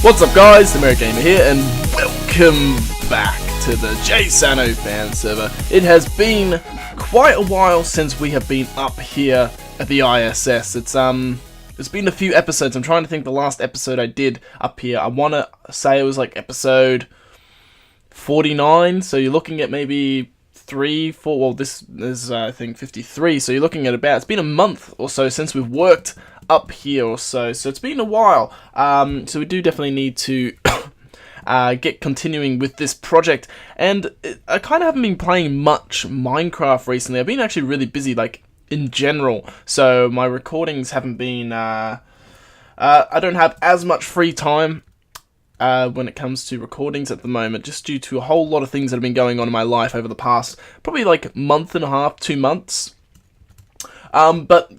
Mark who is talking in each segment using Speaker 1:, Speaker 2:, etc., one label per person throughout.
Speaker 1: What's up guys, TheMerryGamer here, and welcome back to the JSano Fan Server. It has been quite a while since we have been up here at the ISS. It's been a few episodes. I'm trying to think the last episode I did up here. I want to say it was like episode 49, so you're looking at maybe 3, 4, well this is I think 53, so you're looking at about, it's been a month or so since we've worked up here or so it's been a while, so we do definitely need to get continuing with this project. And I kind of haven't been playing much Minecraft recently. I've been actually really busy, like, in general, so my recordings haven't been, I don't have as much free time when it comes to recordings at the moment, just due to a whole lot of things that have been going on in my life over the past, probably like month and a half, 2 months. But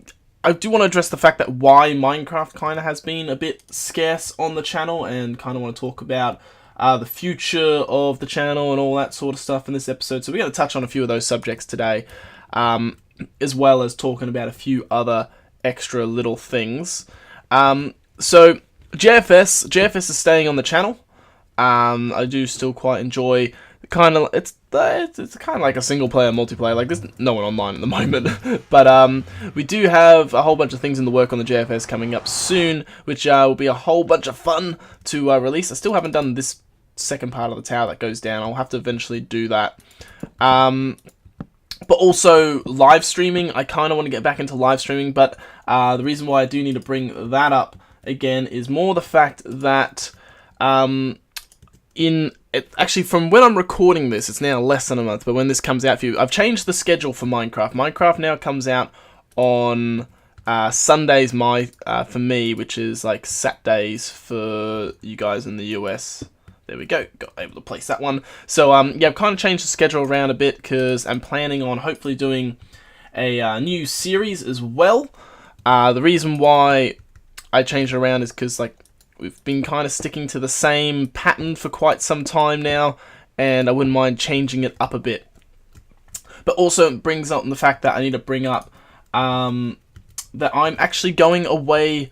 Speaker 1: I do want to address the fact that why Minecraft kind of has been a bit scarce on the channel, and kind of want to talk about the future of the channel and all that sort of stuff in this episode. So we're going to touch on a few of those subjects today, as well as talking about a few other extra little things. So JFS is staying on the channel. I do still quite enjoy it's kind of like a single player multiplayer. Like, there's no one online at the moment, but we do have a whole bunch of things in the work on the JFS coming up soon, which will be a whole bunch of fun to release. I still haven't done this second part of the tower that goes down. I'll have to eventually do that. But also live streaming. I kind of want to get back into live streaming, but the reason why I do need to bring that up again is more the fact that actually, from when I'm recording this, it's now less than a month, but when this comes out for you, I've changed the schedule for Minecraft. Minecraft now comes out on Sundays for me, which is like Saturdays for you guys in the US. There we go, got able to place that one. So yeah, I've kind of changed the schedule around a bit because I'm planning on hopefully doing a new series as well. The reason why I changed it around is because, like, we've been kind of sticking to the same pattern for quite some time now, and I wouldn't mind changing it up a bit. But also it brings up the fact that I need to bring up that I'm actually going away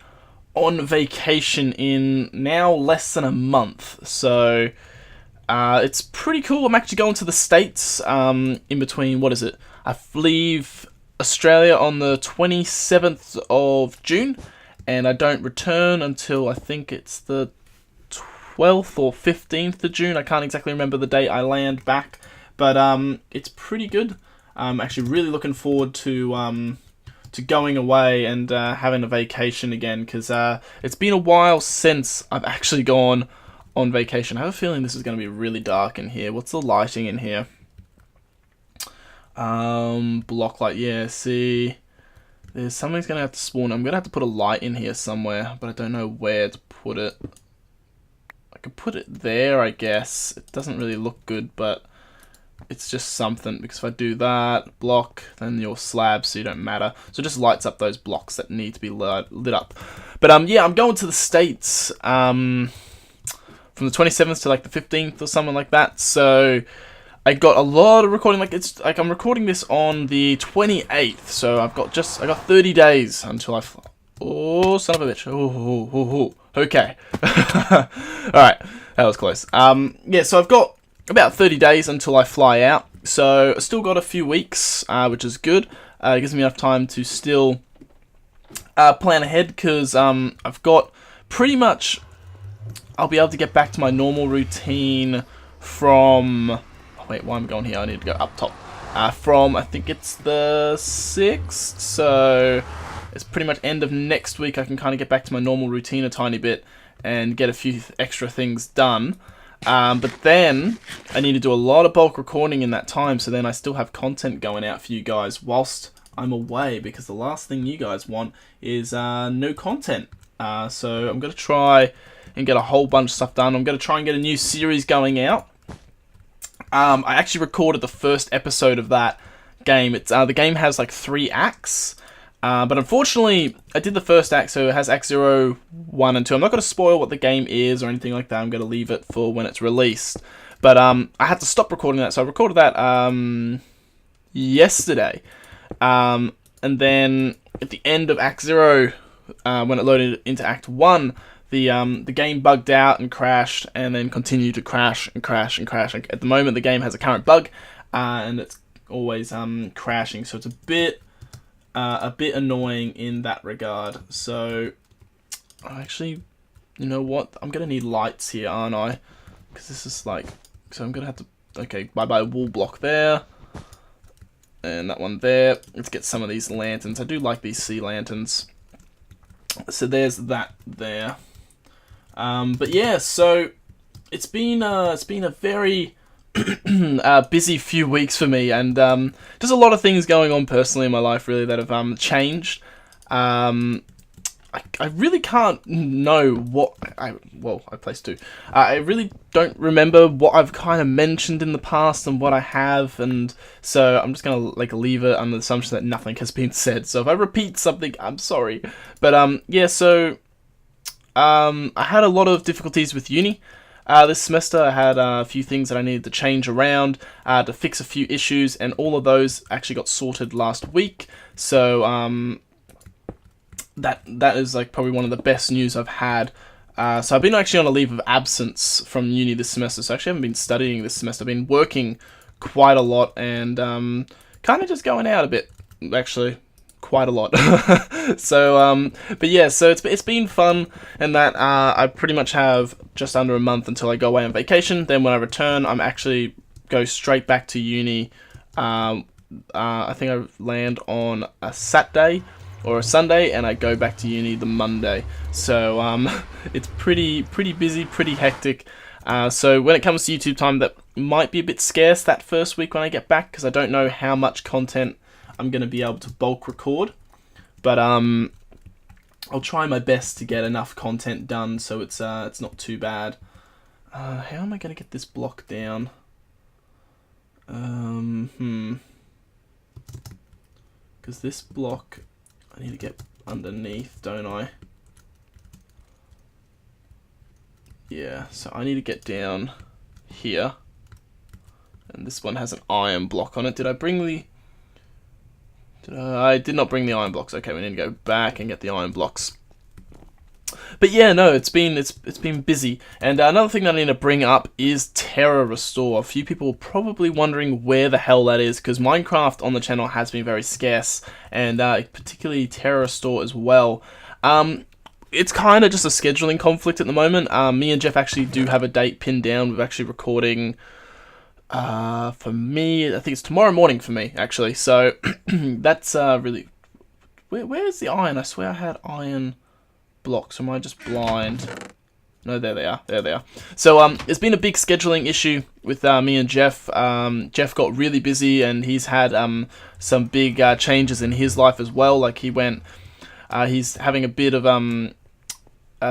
Speaker 1: on vacation in now less than a month. So it's pretty cool. I'm actually going to the States in between, what is it? I leave Australia on the 27th of June. And I don't return until, I think it's the 12th or 15th of June. I can't exactly remember the date I land back. But it's pretty good. I'm actually really looking forward to going away and having a vacation again. Because it's been a while since I've actually gone on vacation. I have a feeling this is going to be really dark in here. What's the lighting in here? Block light, yeah, see. Something's going to have to spawn. I'm going to have to put a light in here somewhere, but I don't know where to put it. I could put it there, I guess. It doesn't really look good, but it's just something, because if I do that, block, then your slab, so you don't matter. So it just lights up those blocks that need to be lit up. But yeah, I'm going to the States from the 27th to like the 15th or something like that, so I got a lot of recording. Like, it's like I'm recording this on the 28th, so I got 30 days until I fly. Oh, son of a bitch. Oh. Okay. Alright, that was close. Yeah, so I've got about 30 days until I fly out, so I still got a few weeks, which is good. It gives me enough time to still plan ahead, because I've got pretty much, I'll be able to get back to my normal routine from, wait, why am I going here? I need to go up top. From, I think it's the 6th, so it's pretty much end of next week. I can kind of get back to my normal routine a tiny bit and get a few extra things done. But then I need to do a lot of bulk recording in that time, so then I still have content going out for you guys whilst I'm away, because the last thing you guys want is no content. So I'm going to try and get a whole bunch of stuff done. I'm going to try and get a new series going out. I actually recorded the first episode of that game. It's the game has like 3 acts, but unfortunately I did the first act, so it has Act 0, 1 and 2. I'm not going to spoil what the game is or anything like that. I'm going to leave it for when it's released. But I had to stop recording that, so I recorded that yesterday. And then at the end of Act 0, when it loaded into Act 1, the game bugged out and crashed, and then continued to crash and crash and crash. At the moment, the game has a current bug, and it's always crashing, so it's a bit annoying in that regard. So actually, you know what? I'm gonna need lights here, aren't I? Because this is like, so I'm gonna have to. Okay, bye wall block there, and that one there. Let's get some of these lanterns. I do like these sea lanterns. So there's that there. But yeah, so it's been a very busy few weeks for me, and just a lot of things going on personally in my life really that have changed. I really can't know what I placed 2. I really don't remember what I've kind of mentioned in the past and what I have, and so I'm just gonna like leave it on the assumption that nothing has been said. So if I repeat something, I'm sorry. But yeah, so I had a lot of difficulties with uni. This semester I had a few things that I needed to change around to fix a few issues, and all of those actually got sorted last week. So that is like probably one of the best news I've had. So I've been actually on a leave of absence from uni this semester, so I actually haven't been studying this semester. I've been working quite a lot and kind of just going out a bit, actually. Quite a lot. So but yeah, so it's been fun, and that I pretty much have just under a month until I go away on vacation. Then when I return, I'm actually go straight back to uni. I think I land on a Saturday or a Sunday, and I go back to uni the Monday. So it's pretty busy, pretty hectic. So when it comes to YouTube time, that might be a bit scarce that first week when I get back, because I don't know how much content I'm going to be able to bulk record, but I'll try my best to get enough content done so it's not too bad. How am I going to get this block down? Because this block I need to get underneath, don't I? Yeah, so I need to get down here, and this one has an iron block on it. Did I bring the... I did not bring the iron blocks. Okay, we need to go back and get the iron blocks. But yeah, no, it's been busy. And another thing that I need to bring up is Terra Restore. A few people are probably wondering where the hell that is, because Minecraft on the channel has been very scarce, and particularly Terra Restore as well. It's kind of just a scheduling conflict at the moment. Me and Jeff actually do have a date pinned down. We're actually recording... for me, I think it's tomorrow morning for me, actually. So that's really... Where's the iron? I swear I had iron blocks. Or am I just blind? No, there they are. There they are. So it's been a big scheduling issue with me and Jeff. Jeff got really busy, and he's had some big changes in his life as well. Like he went... he's having a bit of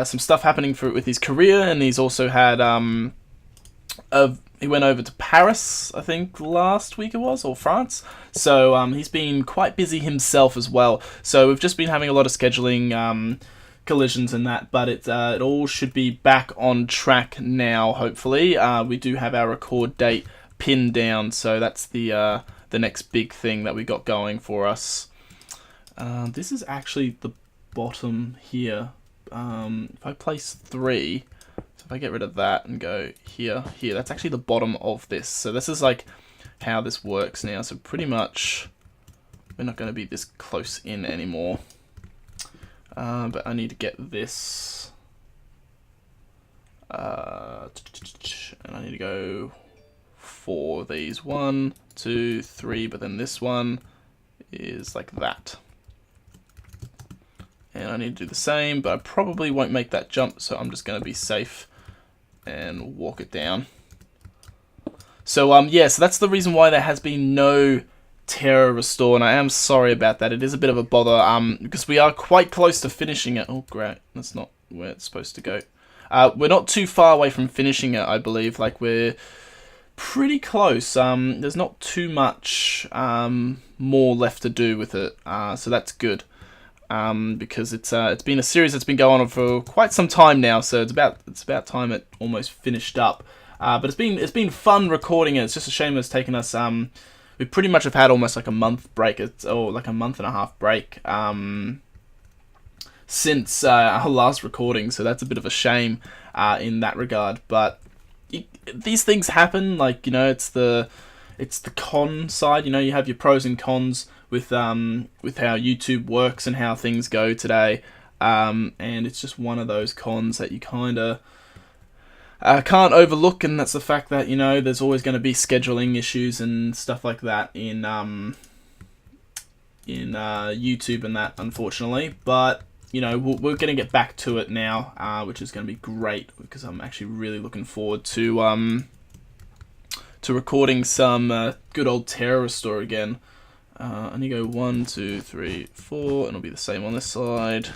Speaker 1: some stuff happening with his career, and he's also had... he went over to Paris, I think, last week it was, or France. So he's been quite busy himself as well. So we've just been having a lot of scheduling collisions and that, but it all should be back on track now, hopefully. We do have our record date pinned down, so that's the next big thing that we got going for us. This is actually the bottom here. If I place 3... If I get rid of that and go here, that's actually the bottom of this. So this is like how this works now. So pretty much we're not going to be this close in anymore. But I need to get this. And I need to go for these 1, 2, 3, but then this one is like that. And I need to do the same, but I probably won't make that jump, so I'm just going to be safe and walk it down. So yeah, so that's the reason why there has been no Terra Restore, and I am sorry about that. It is a bit of a bother, because we are quite close to finishing it. Oh great, that's not where it's supposed to go. We're not too far away from finishing it, I believe. Like, we're pretty close. There's not too much more left to do with it, so that's good. Because it's been a series that's been going on for quite some time now, so it's about time it almost finished up. But it's been fun recording it. It's just a shame it's taken us. We pretty much have had almost like a month break. Like a month and a half break. since our last recording, so that's a bit of a shame in that regard. But these things happen, like, you know, it's the con side. You know, you have your pros and cons with how YouTube works and how things go today, and it's just one of those cons that you kind of can't overlook, and that's the fact that, you know, there's always going to be scheduling issues and stuff like that in YouTube and that, unfortunately. But, you know, we're going to get back to it now, which is going to be great, because I'm actually really looking forward to recording some good old terror store again. And you go 1, 2, 3, 4, and it'll be the same on this side.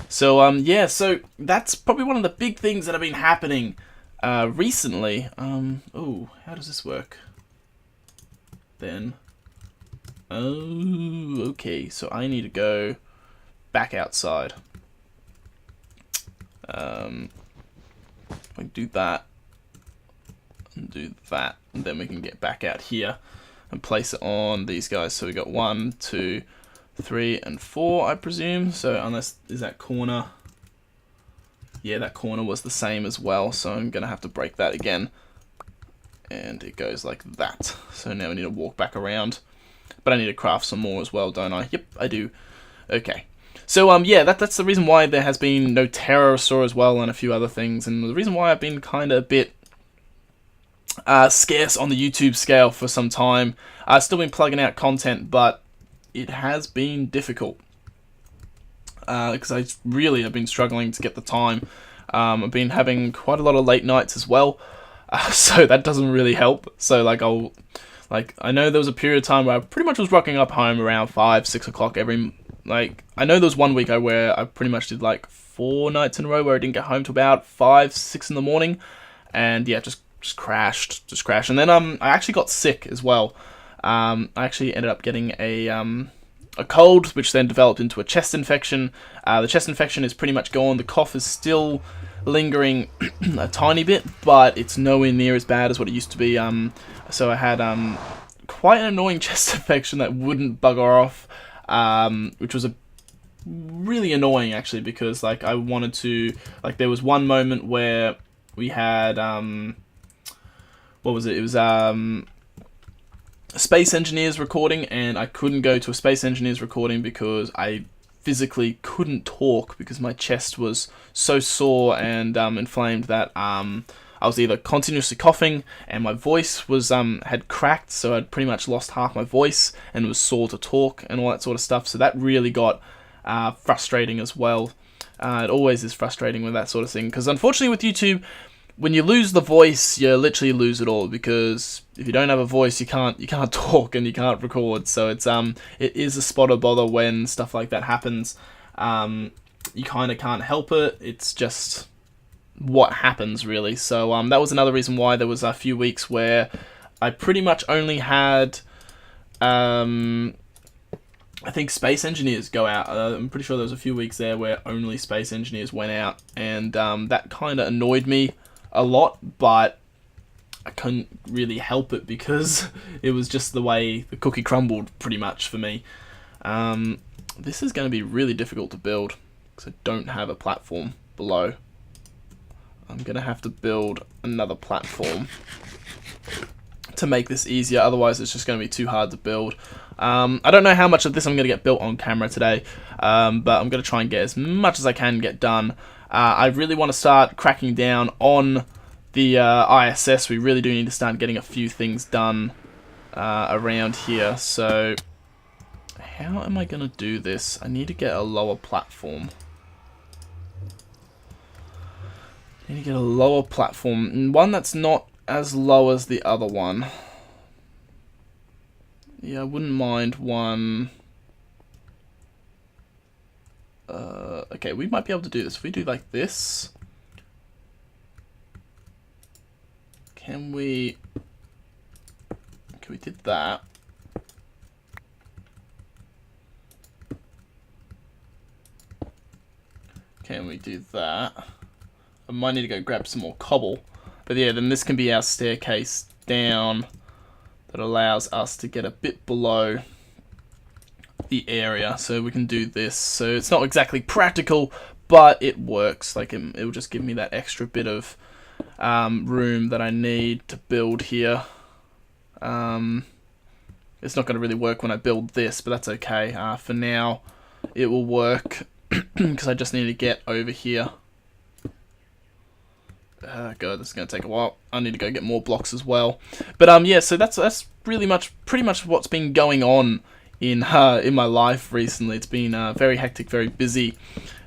Speaker 1: So yeah, so that's probably one of the big things that have been happening recently. Oh, how does this work? Then, oh, okay. So I need to go back outside. I can do that and do that, and then we can get back out here and place it on these guys. So we got 1, 2, 3, and 4, I presume. So unless, is that corner? Yeah, that corner was the same as well, so I'm gonna have to break that again. And it goes like that. So now we need to walk back around. But I need to craft some more as well, don't I? Yep, I do. Okay. So yeah, that's the reason why there has been no Pterosaur as well, and a few other things, and the reason why I've been kind of a bit scarce on the YouTube scale for some time. I've still been plugging out content, but it has been difficult because I really have been struggling to get the time. I've been having quite a lot of late nights as well, so that doesn't really help. So I know there was a period of time where I pretty much was rocking up home around 5, 6 o'clock every. I know there was one week where I pretty much did like 4 nights in a row where I didn't get home till about 5, 6 in the morning, and yeah, just crashed. And then I actually got sick as well. I actually ended up getting a cold, which then developed into a chest infection. The chest infection is pretty much gone. The cough is still lingering a tiny bit, but it's nowhere near as bad as what it used to be. So I had quite an annoying chest infection that wouldn't bugger off, which was really annoying actually, because I wanted to, there was one moment where we had what was it? It was Space Engineers recording, and I couldn't go to a Space Engineers recording because I physically couldn't talk because my chest was so sore and inflamed that I was either continuously coughing, and my voice was had cracked, so I'd pretty much lost half my voice and was sore to talk and all that sort of stuff. So that really got frustrating as well. It always is frustrating with that sort of thing, because unfortunately with YouTube, when you lose the voice, you literally lose it all, because if you don't have a voice, you can't talk and you can't record. So it is a spot of bother when stuff like that happens. You kind of can't help it. It's just what happens, really. So that was another reason why there was a few weeks where I pretty much only had I think Space Engineers go out. I'm pretty sure there was a few weeks there where only Space Engineers went out, and that kind of annoyed me a lot, but I couldn't really help it because it was just the way the cookie crumbled pretty much for me. This is going to be really difficult to build because I don't have a platform below. I'm going to have to build another platform to make this easier, otherwise it's just going to be too hard to build. I don't know how much of this I'm going to get built on camera today, but I'm going to try and get as much as I can get done. I really want to start cracking down on the ISS. We really do need to start getting a few things done around here. So how am I going to do this? I need to get a lower platform. I need to get a lower platform, and one that's not as low as the other one. Yeah, I wouldn't mind one. Okay, we might be able to do this. If we do like this, can we? Okay, we did that. Can we do that? I might need to go grab some more cobble. But yeah, then this can be our staircase down that allows us to get a bit below the area, so we can do this. So it's not exactly practical, but it works. Like it will just give me that extra bit of room that I need to build here. It's not going to really work when I build this, but that's okay. For now, it will work because I just need to get over here. God, this is going to take a while. I need to go get more blocks as well. But yeah, so that's pretty much what's been going on in my life recently. It's been very hectic, very busy.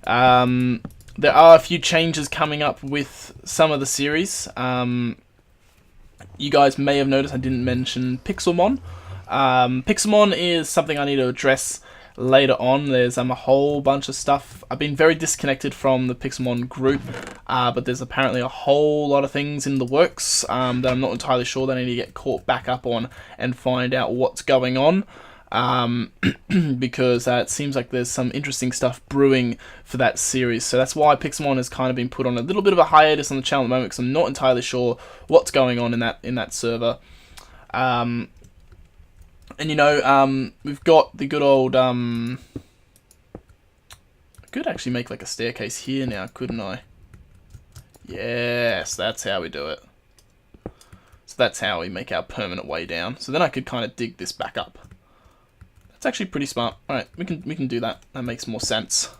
Speaker 1: There are a few changes coming up with some of the series. You guys may have noticed I didn't mention Pixelmon. Pixelmon is something I need to address later on. There's a whole bunch of stuff. I've been very disconnected from the Pixelmon group, but there's apparently a whole lot of things in the works that I'm not entirely sure that I need to get caught back up on and find out what's going on. Because it seems like there's some interesting stuff brewing for that series. So that's why Pixelmon has kind of been put on a little bit of a hiatus on the channel at the moment, because I'm not entirely sure what's going on in that server. And you know, we've got the good old I could actually make like a staircase here now, couldn't I? Yes, that's how we do it. So that's how we make our permanent way down. So then I could kind of dig this back up. It's actually pretty smart. Alright, we can do that. That makes more sense.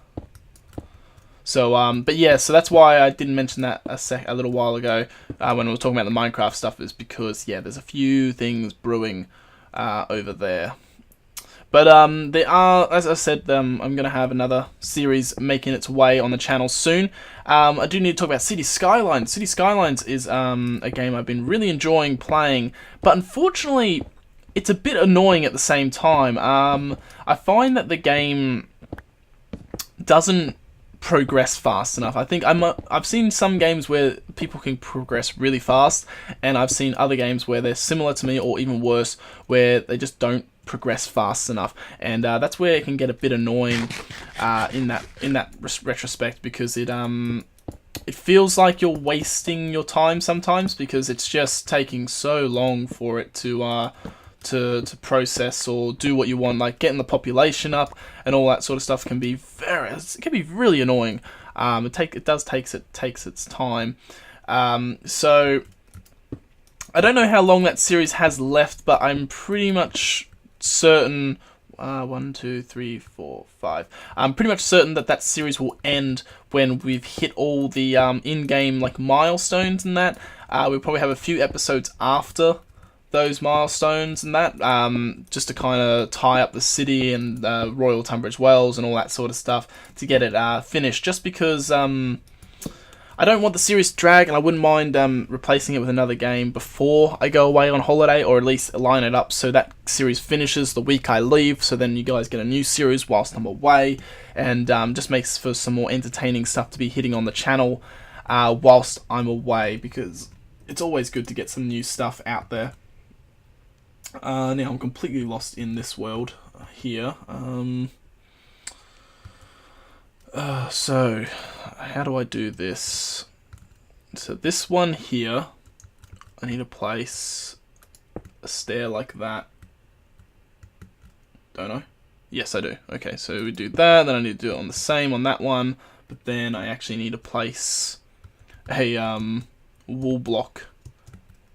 Speaker 1: So, but yeah, so that's why I didn't mention that a little while ago when we were talking about the Minecraft stuff, is because, yeah, there's a few things brewing over there. But there are, as I said, I'm going to have another series making its way on the channel soon. I do need to talk about City Skylines. City Skylines is a game I've been really enjoying playing, but unfortunately, it's a bit annoying at the same time. I find that the game doesn't progress fast enough. I think I've seen some games where people can progress really fast, and I've seen other games where they're similar to me, or even worse, where they just don't progress fast enough. And that's where it can get a bit annoying in that retrospect, because it feels like you're wasting your time sometimes, because it's just taking so long for it to process or do what you want, like getting the population up and all that sort of stuff can be really annoying. It takes its time. So I don't know how long that series has left, but I'm pretty much certain. 1, 2, 3, 4, 5. I'm pretty much certain that series will end when we've hit all the in-game like milestones and that. We'll probably have a few episodes after those milestones and that, just to kind of tie up the city and Royal Tunbridge Wells and all that sort of stuff to get it finished, just because I don't want the series to drag, and I wouldn't mind replacing it with another game before I go away on holiday, or at least line it up so that series finishes the week I leave, so then you guys get a new series whilst I'm away, and just makes for some more entertaining stuff to be hitting on the channel whilst I'm away, because it's always good to get some new stuff out there. Now I'm completely lost in this world here. So how do I do this? So this one here, I need to place a stair like that. Don't I? Yes, I do. Okay, so we do that, then I need to do it on the same on that one, but then I actually need to place a wall block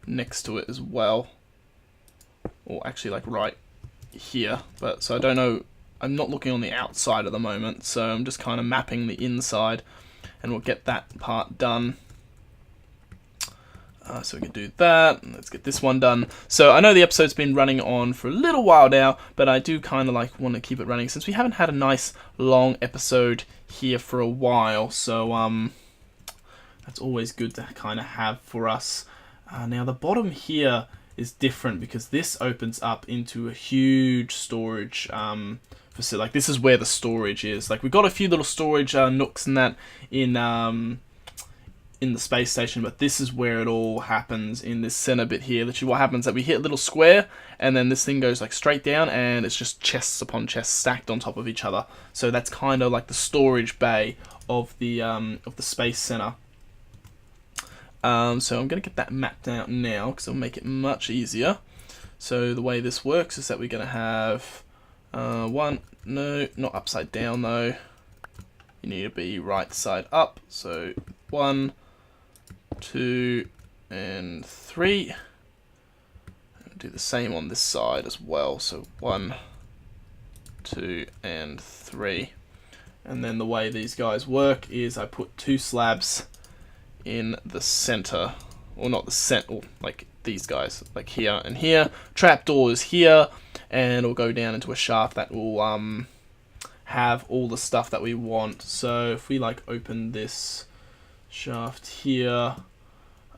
Speaker 1: next to it as well. Or actually like right here, but so I don't know, I'm not looking on the outside at the moment, so I'm just kind of mapping the inside, and we'll get that part done. So we can do that, and let's get this one done. So I know the episode's been running on for a little while now, but I do kind of like want to keep it running since we haven't had a nice long episode here for a while, so that's always good to kind of have for us. Now the bottom here is different, because this opens up into a huge storage facility. Like, this is where the storage is. Like, we've got a few little storage nooks and that in the space station, but this is where it all happens, in this center bit here. Literally what happens is that we hit a little square, and then this thing goes like straight down, and it's just chests upon chests stacked on top of each other. So that's kind of like the storage bay of the space center. So I'm going to get that mapped out now, because it'll make it much easier. So the way this works is that we're going to have One, no, not upside down though. You need to be right side up. So 1, 2, and 3. Do the same on this side as well. So 1, 2, and 3. And then the way these guys work is I put 2 slabs in the center, or not the center, like these guys, like here and here. Trapdoor is here, and it'll go down into a shaft that will have all the stuff that we want. So if we like open this shaft here,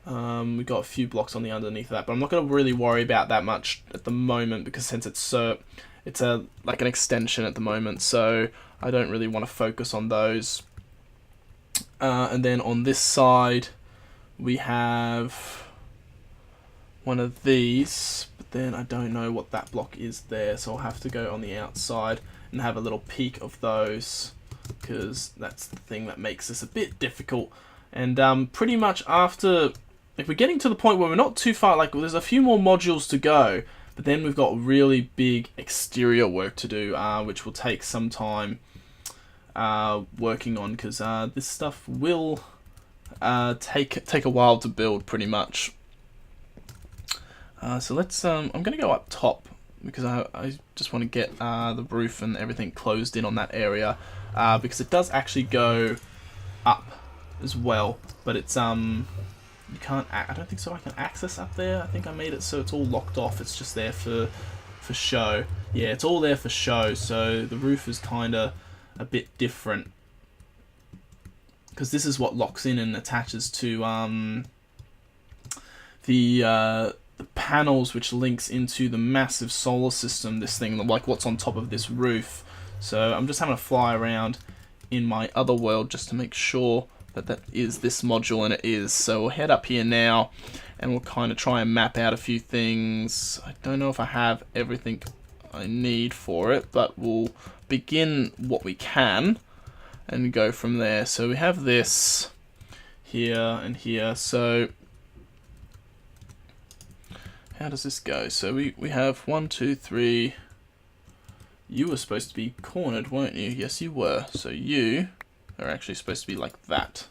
Speaker 1: we've got a few blocks on the underneath of that, but I'm not going to really worry about that much at the moment, because since it's like an extension at the moment, so I don't really want to focus on those. And then on this side we have one of these, but then I don't know what that block is there, so I'll have to go on the outside and have a little peek of those, because that's the thing that makes this a bit difficult. And pretty much after, like, we're getting to the point where we're not too far, like there's a few more modules to go, but then we've got really big exterior work to do, which will take some time working on, because this stuff will take a while to build pretty much. So let's I'm gonna go up top, because I just want to get the roof and everything closed in on that area, because it does actually go up as well, but it's you can't, I don't think so I can access up there. I think I made it so it's all locked off. It's just there for show. Yeah, it's all there for show, so the roof is kind of a bit different, because this is what locks in and attaches to the panels, which links into the massive solar system, this thing, like what's on top of this roof. So I'm just having to fly around in my other world just to make sure that that is this module, and it is. So we'll head up here now, and we'll kind of try and map out a few things. I don't know if I have everything I need for it, but we'll begin what we can and go from there. So we have this here and here. So how does this go? So we have 1, 2, 3. You were supposed to be cornered, weren't you? Yes, you were. So you are actually supposed to be like that.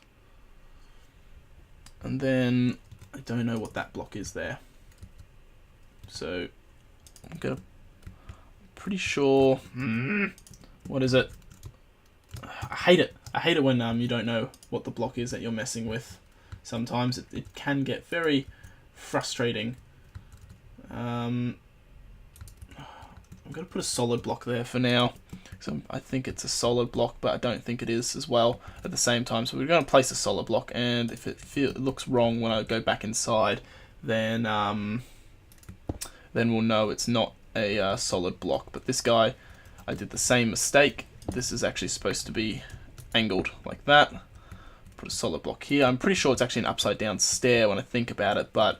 Speaker 1: And then I don't know what that block is there. So I'm pretty sure. What is it? I hate it. I hate it when you don't know what the block is that you're messing with. Sometimes it can get very frustrating. I'm going to put a solid block there for now. So I think it's a solid block, but I don't think it is as well at the same time. So we're going to place a solid block, and if it looks wrong when I go back inside, then we'll know it's not a solid block. But this guy, I did the same mistake. This is actually supposed to be angled like that. Put a solid block here. I'm pretty sure it's actually an upside down stair when I think about it, but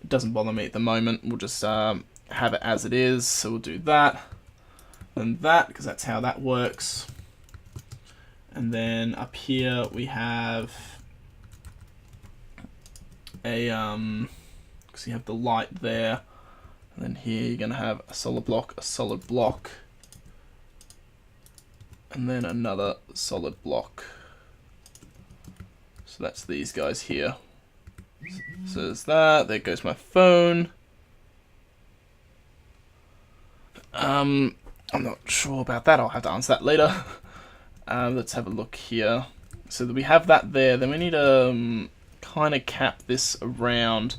Speaker 1: it doesn't bother me at the moment. We'll just have it as it is. So we'll do that and that, because that's how that works. And then up here we have a because you have the light there, and then here you're gonna have a solid block, and then another solid block. So that's these guys here. So there's that. There goes my phone. I'm not sure about that. I'll have to answer that later. Let's have a look here. So that we have that there. Then we need to kind of cap this around.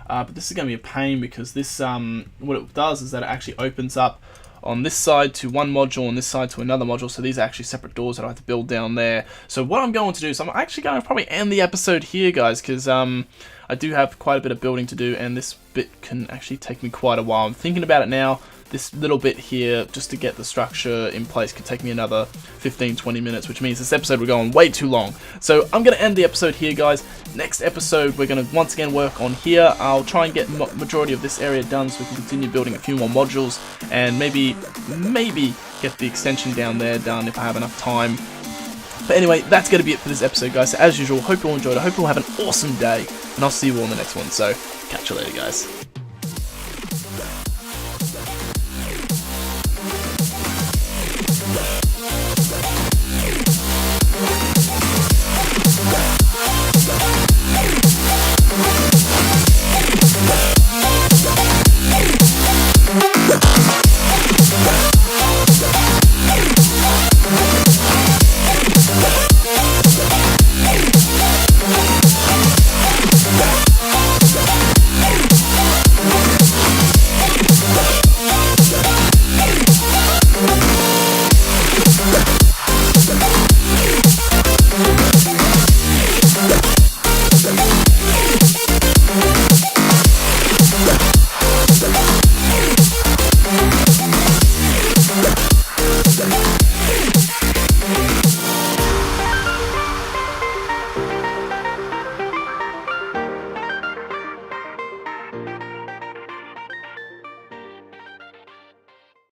Speaker 1: But this is going to be a pain, because this what it does is that it actually opens up on this side to one module and this side to another module. So these are actually separate doors that I have to build down there. So what I'm going to do is I'm actually going to probably end the episode here, guys, because I do have quite a bit of building to do, and this bit can actually take me quite a while. I'm thinking about it now. This little bit here, just to get the structure in place, could take me another 15-20 minutes, which means this episode will go on way too long. So I'm going to end the episode here, guys. Next episode, we're going to once again work on here. I'll try and get majority of this area done so we can continue building a few more modules, and maybe get the extension down there done if I have enough time. But anyway, that's going to be it for this episode, guys. So as usual, hope you all enjoyed. I hope you all have an awesome day, and I'll see you all in the next one. So catch you later, guys.